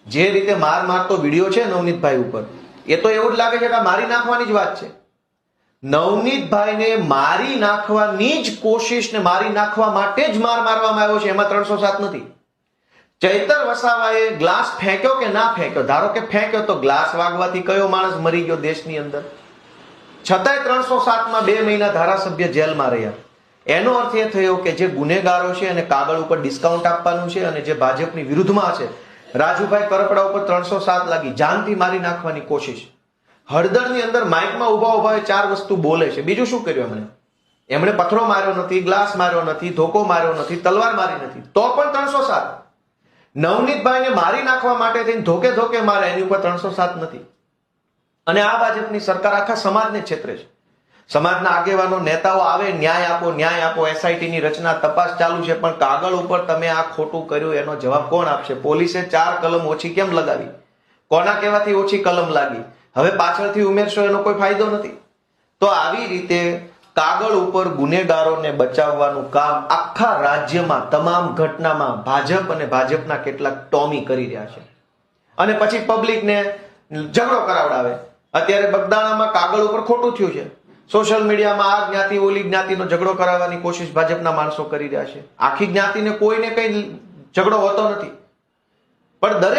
જે રીતે મારતો વિડીયો છે નવનીતભાઈ ઉપર, એ તો એવું જ લાગે છે કે મારી નાખવાની જ વાત છે. નવનીતભાઈને મારી નાખવાની જ કોશિશ ને મારી નાખવા માટે જ મારવામાં આવ્યો છે. એમાં 307 નથી. ચૈતર વસાવાએ ગ્લાસ ફેંક્યો કે ના ફેંક્યો? ધારો કે ફેંક્યો તો ગ્લાસ વાગવાથી કયો માણસ મરી ગયો દેશની અંદર? છતાંય 307માં 2 મહિના ધારાસભ્ય જેલમાં રહ્યા. એનો અર્થ એ થયો કે જે ગુનેગારો છે અને કાગળ ઉપર ડિસ્કાઉન્ટ આપવાનું છે, અને જે ભાજપની વિરુદ્ધમાં છે રાજુભાઈ કરપડા ઉપર 307 લાગી, જાનથી મારી નાખવાની કોશિશ. હળદરની અંદર માઇકમાં ઉભા 4 વસ્તુ બોલે છે. બીજું શું કર્યું એમણે પથ્થરો માર્યો નથી, ગ્લાસ માર્યો નથી, ધોકો માર્યો નથી, તલવાર મારી નથી, તો પણ 307. નવનીતભાઈને મારી નાખવા માટે થઈને ધોકે મારે, એની ઉપર 307 નથી. અને આ ભાજપની સરકાર આખા સમાજને છેતરે છે. સમાજના આગેવાનો નેતાઓ આવે, ન્યાય આપો, SIT ની રચના, તપાસ ચાલુ છે, પણ કાગળ ઉપર તમે આ ખોટું કર્યું એનો જવાબ કોણ આપશે? પોલીસે 4 કલમ ઓછી કેમ લગાવી? કોના કહેવાથી ઓછી કલમ લાગી? હવે પાછળથી ઉમેરશો એનો કોઈ ફાયદો નથી. તો આવી રીતે કાગળ ઉપર ગુનેગારોને બચાવવાનું કામ આખા રાજ્યમાં તમામ ઘટનામાં ભાજપ અને ભાજપના કેટલાક ટોમી કરી રહ્યા છે. અને પછી પબ્લિકને ઝઘડો કરાવડાવે. અત્યારે બગદાણામાં કાગળ ઉપર ખોટું થયું છે, સોશિયલ મીડિયામાં આ જ્ઞાતિ ઓલી જ્ઞાતિનો ઝઘડો કરાવવાની કોશિશ ભાજપના માણસો કરી રહ્યા છે. આખી જ્ઞાતિને કોઈને કઈ ઝઘડો હોતો નથી, પણ દરેક